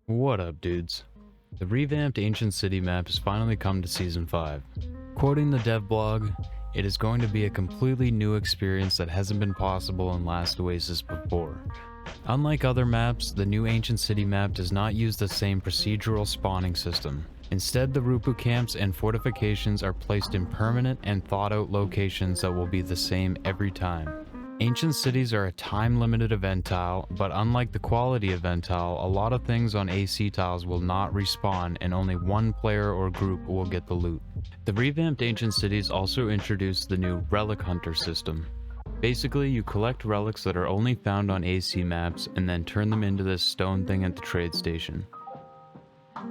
What up, dudes? The revamped Ancient City map has finally come to Season 5. Quoting the devblog, it is going to be a completely new experience that hasn't been possible in last Oasis before. Unlike other maps, the new Ancient City map does not use the same procedural spawning system. Instead, the Rupu camps and fortifications are placed in permanent and thought-out locations that will be the same every time. Ancient cities are a time-limited event tile, but unlike the quality event tile, a lot of things on AC tiles will not respawn and only one player or group will get the loot. The revamped Ancient Cities also introduced the new Relic Hunter system. Basically, you collect relics that are only found on AC maps and then turn them into this stone thing at the trade station.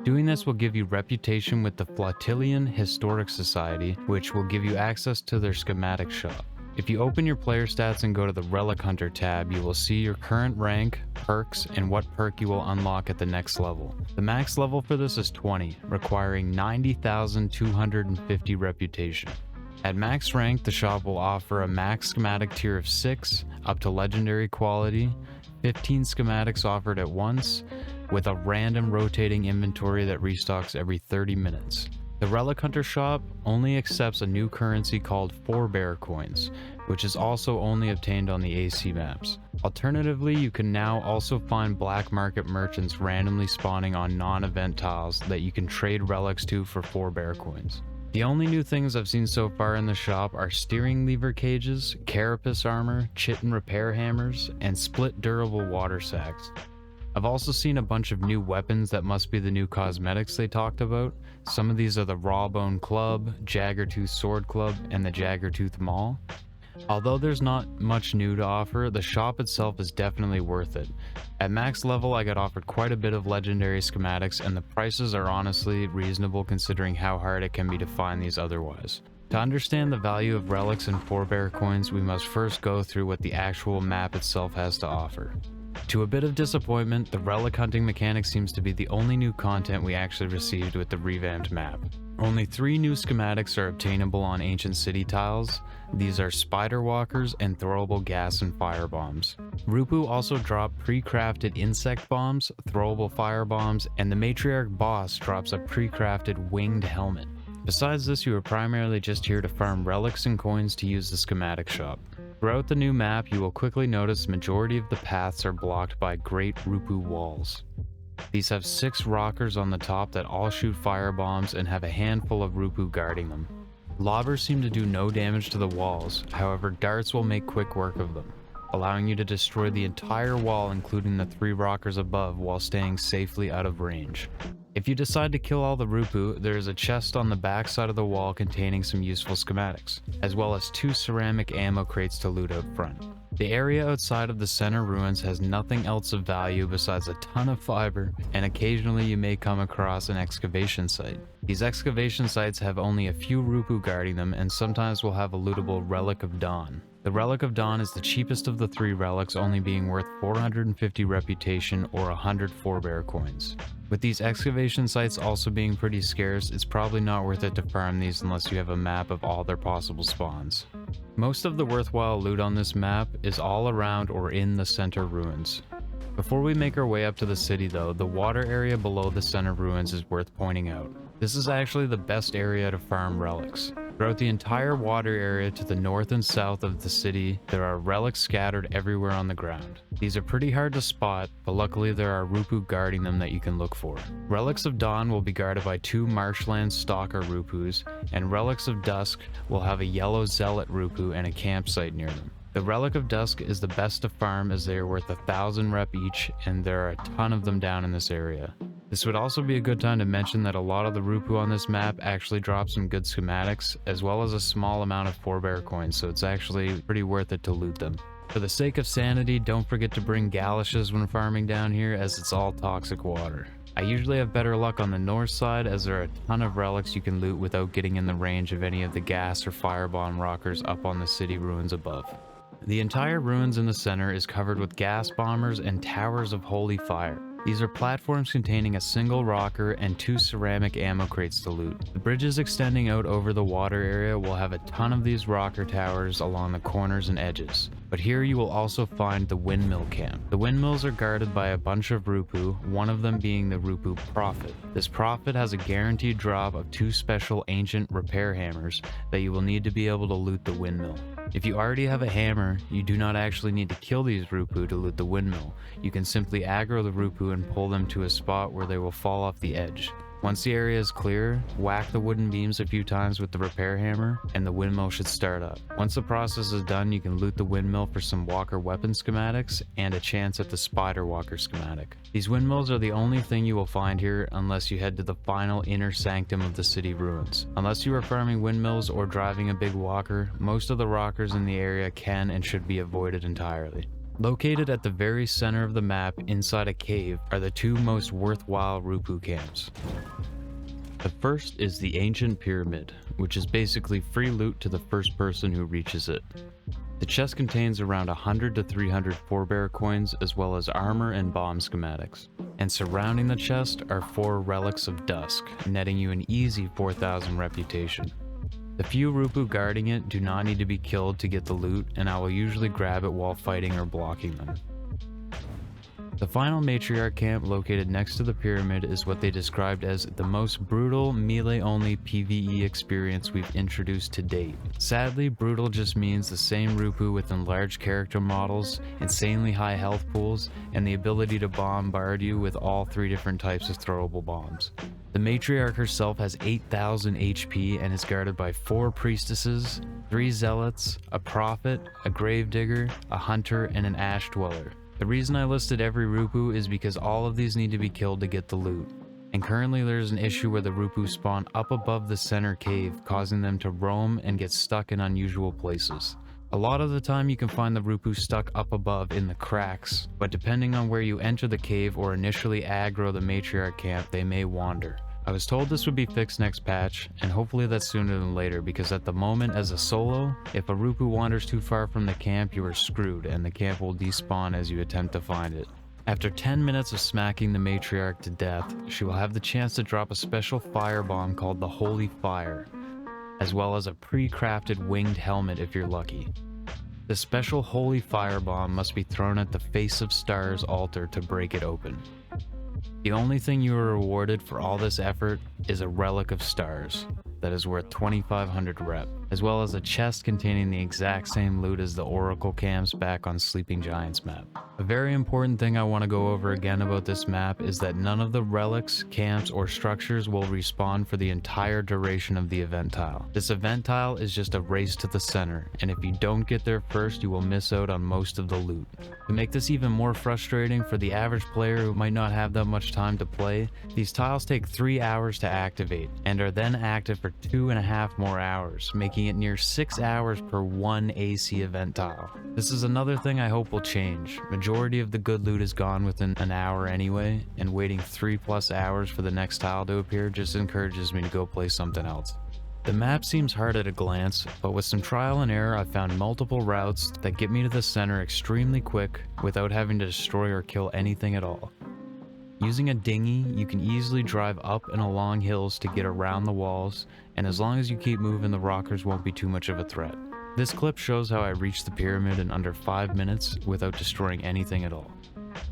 Doing this will give you reputation with the Flotillian Historic Society, which will give you access to their Schematics shop. If you open your player stats and go to the Relic Hunter tab, you will see your current rank, perks, and what perk you will unlock at the next level. The max level for this is 20, requiring 90,250 reputation. At max rank, the shop will offer a max schematic tier of 6, up to legendary quality, 15 schematics offered at once, with a random rotating inventory that restocks every 30 minutes. The Relic Hunter shop only accepts a new currency called Forebear coins, which is also only obtained on the AC maps. Alternatively, you can now also find black market merchants randomly spawning on non-event tiles that you can trade relics to for Forebear coins. The only new things I've seen so far in the shop are steering lever cages, carapace armor, chitin repair hammers, and split durable water sacks. I've also seen a bunch of new weapons that must be the new cosmetics they talked about. Some of these are the Rawbone Club, Jaggertooth Sword Club, and the Jaggertooth Maul. Although there's not much new to offer, the shop itself is definitely worth it. At max level, I got offered quite a bit of legendary schematics, and the prices are honestly reasonable considering how hard it can be to find these otherwise. To understand the value of relics and forebear coins, we must first go through what the actual map itself has to offer. To a bit of disappointment, the relic hunting mechanic seems to be the only new content we actually received with the revamped map. Only 3 new schematics are obtainable on Ancient City tiles. These are Spider Walkers and throwable gas and fire bombs. Rupu also dropped pre-crafted insect bombs, throwable fire bombs, and the Matriarch boss drops a pre-crafted winged helmet. Besides this, you are primarily just here to farm relics and coins to use the schematic shop. Throughout the new map, you will quickly notice the majority of the paths are blocked by Great Rupu walls. These have 6 Rokkers on the top that all shoot fire bombs and have a handful of Rupu guarding them. Lobbers seem to do no damage to the walls, however darts will make quick work of them, allowing you to destroy the entire wall including the 3 Rokkers above while staying safely out of range. If you decide to kill all the Rupu, there is a chest on the back side of the wall containing some useful schematics, as well as 2 ceramic ammo crates to loot out front. The area outside of the center ruins has nothing else of value besides a ton of fiber, and occasionally you may come across an excavation site. These excavation sites have only a few Rupu guarding them and sometimes will have a lootable Relic of Dawn. The Relic of Dawn is the cheapest of the 3 relics, only being worth 450 reputation or 100 forebear coins. With these excavation sites also being pretty scarce, it's probably not worth it to farm these unless you have a map of all their possible spawns. Most of the worthwhile loot on this map is all around or in the center ruins. Before we make our way up to the city though, the water area below the center ruins is worth pointing out. This is actually the best area to farm relics. Throughout the entire water area to the north and south of the city, there are relics scattered everywhere on the ground. These are pretty hard to spot, but luckily there are Rupu guarding them that you can look for. Relics of Dawn will be guarded by 2 marshland stalker Rupus, and Relics of Dusk will have a yellow zealot Rupu and a campsite near them. The Relic of Dusk is the best to farm as they are worth 1,000 rep each, and there are a ton of them down in this area. This would also be a good time to mention that a lot of the Rupu on this map actually drop some good schematics, as well as a small amount of forebear coins, so it's actually pretty worth it to loot them. For the sake of sanity, don't forget to bring Galishes when farming down here, as it's all toxic water. I usually have better luck on the north side, as there are a ton of relics you can loot without getting in the range of any of the gas or firebomb rockers up on the city ruins above. The entire ruins in the center is covered with gas bombers and towers of holy fire. These are platforms containing a single Rokker and 2 ceramic ammo crates to loot. The bridges extending out over the water area will have a ton of these Rokker towers along the corners and edges. But here you will also find the Windmill Camp. The windmills are guarded by a bunch of Rupu, one of them being the Rupu Prophet. This Prophet has a guaranteed drop of 2 special ancient repair hammers that you will need to be able to loot the windmill. If you already have a hammer, you do not actually need to kill these Rupu to loot the windmill. You can simply aggro the Rupu and pull them to a spot where they will fall off the edge. Once the area is clear, whack the wooden beams a few times with the repair hammer, and the windmill should start up. Once the process is done, you can loot the windmill for some walker weapon schematics and a chance at the spider walker schematic. These windmills are the only thing you will find here unless you head to the final inner sanctum of the city ruins. Unless you are farming windmills or driving a big walker, most of the rockers in the area can and should be avoided entirely. Located at the very center of the map inside a cave are the 2 most worthwhile Rupu camps. The first is the Ancient Pyramid, which is basically free loot to the first person who reaches it. The chest contains around 100 to 300 forebear coins as well as armor and bomb schematics. And surrounding the chest are 4 relics of dusk, netting you an easy 4,000 reputation. The few Rupu guarding it do not need to be killed to get the loot, and I will usually grab it while fighting or blocking them. The final Matriarch Camp located next to the pyramid is what they described as the most brutal melee-only PvE experience we've introduced to date. Sadly, brutal just means the same Rupu with enlarged character models, insanely high health pools, and the ability to bombard you with all 3 different types of throwable bombs. The Matriarch herself has 8,000 HP and is guarded by 4 priestesses, 3 zealots, a prophet, a gravedigger, a hunter, and an ash dweller. The reason I listed every Rupu is because all of these need to be killed to get the loot. And currently there's an issue where the Rupu spawn up above the center cave, causing them to roam and get stuck in unusual places. A lot of the time you can find the Rupu stuck up above in the cracks, but depending on where you enter the cave or initially aggro the Matriarch Camp, they may wander. I was told this would be fixed next patch, and hopefully that's sooner than later, because at the moment as a solo, if a Rupu wanders too far from the camp, you are screwed and the camp will despawn as you attempt to find it. After 10 minutes of smacking the Matriarch to death, she will have the chance to drop a special firebomb called the Holy Fire, as well as a pre-crafted winged helmet if you're lucky. The special Holy Firebomb must be thrown at the Face of Stars altar to break it open. The only thing you are rewarded for all this effort is a Relic of Stars that is worth 2,500 rep, as well as a chest containing the exact same loot as the Oracle camps back on Sleeping Giants map. A very important thing I want to go over again about this map is that none of the relics, camps, or structures will respawn for the entire duration of the event tile. This event tile is just a race to the center, and if you don't get there first, you will miss out on most of the loot. To make this even more frustrating for the average player who might not have that much time to play, these tiles take 3 hours to activate, and are then active for 2.5 more hours, making it near 6 hours per one AC event tile. This is another thing I hope will change. Majority of the good loot is gone within an hour anyway, and waiting 3+ hours for the next tile to appear just encourages me to go play something else. The map seems hard at a glance, but with some trial and error I've found multiple routes that get me to the center extremely quick without having to destroy or kill anything at all. Using a dinghy, you can easily drive up and along hills to get around the walls, and as long as you keep moving, the rockers won't be too much of a threat. This clip shows how I reached the pyramid in under 5 minutes without destroying anything at all.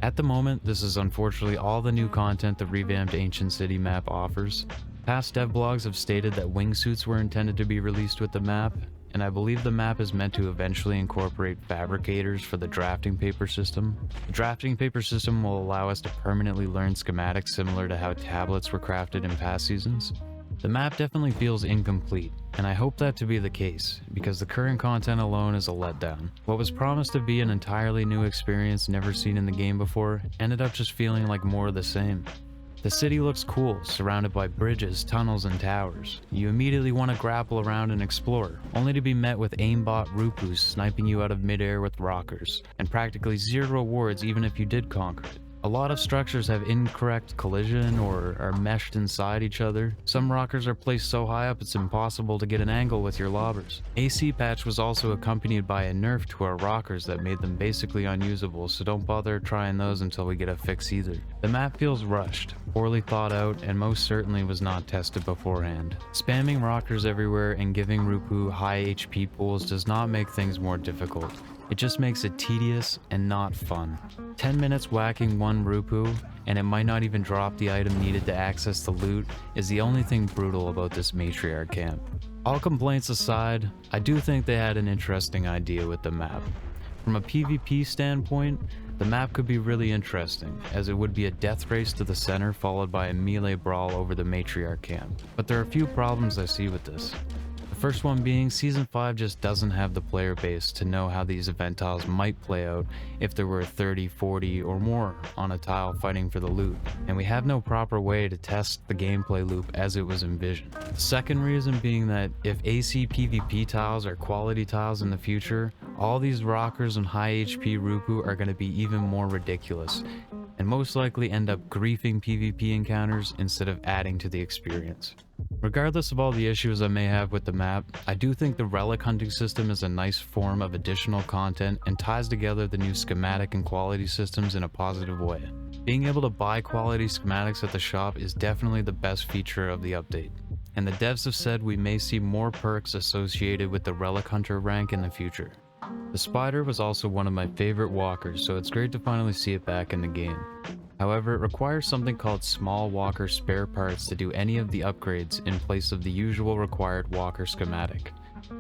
At the moment, this is unfortunately all the new content the Revamped Ancient City map offers. Past devblogs have stated that wingsuits were intended to be released with the map, and I believe the map is meant to eventually incorporate fabricators for the drafting paper system. The drafting paper system will allow us to permanently learn schematics similar to how tablets were crafted in past seasons. The map definitely feels incomplete, and I hope that to be the case, because the current content alone is a letdown. What was promised to be an entirely new experience never seen in the game before ended up just feeling like more of the same. The city looks cool, surrounded by bridges, tunnels, and towers. You immediately want to grapple around and explore, only to be met with aimbot Rupus sniping you out of midair with rockers, and practically zero rewards even if you did conquer it. A lot of structures have incorrect collision or are meshed inside each other. Some rockers are placed so high up it's impossible to get an angle with your lobbers. AC patch was also accompanied by a nerf to our rockers that made them basically unusable, so don't bother trying those until we get a fix either. The map feels rushed, poorly thought out, and most certainly was not tested beforehand. Spamming rockers everywhere and giving Rupu high HP pools does not make things more difficult. It just makes it tedious and not fun. 10 minutes whacking one Rupu, and it might not even drop the item needed to access the loot, is the only thing brutal about this Matriarch Camp. All complaints aside, I do think they had an interesting idea with the map. From a PvP standpoint, the map could be really interesting, as it would be a death race to the center followed by a melee brawl over the Matriarch Camp. But there are a few problems I see with this. The first one being, Season 5 just doesn't have the player base to know how these event tiles might play out if there were 30, 40, or more on a tile fighting for the loot, and we have no proper way to test the gameplay loop as it was envisioned. The second reason being that if AC PvP tiles are quality tiles in the future, all these Rokkers and high HP Rupu are going to be even more ridiculous, and most likely end up griefing PvP encounters instead of adding to the experience. Regardless of all the issues I may have with the map, I do think the Relic hunting system is a nice form of additional content and ties together the new schematic and quality systems in a positive way. Being able to buy quality schematics at the shop is definitely the best feature of the update, and the devs have said we may see more perks associated with the Relic Hunter rank in the future. The Spider was also one of my favorite walkers, so it's great to finally see it back in the game. However, it requires something called small walker spare parts to do any of the upgrades in place of the usual required walker schematic.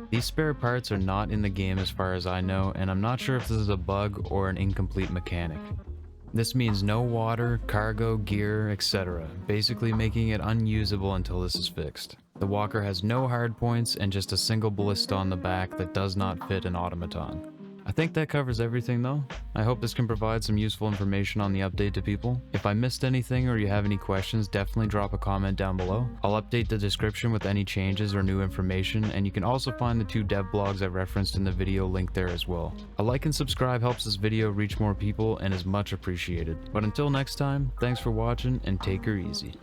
These spare parts are not in the game as far as I know, and I'm not sure if this is a bug or an incomplete mechanic. This means no water, cargo, gear, etc., basically making it unusable until this is fixed. The walker has no hard points and just a single ballista on the back that does not fit an automaton. I think that covers everything though. I hope this can provide some useful information on the update to people. If I missed anything or you have any questions, definitely drop a comment down below. I'll update the description with any changes or new information, and you can also find the 2 devblogs I referenced in the video linked there as well. A like and subscribe helps this video reach more people and is much appreciated. But until next time, thanks for watching and take her easy.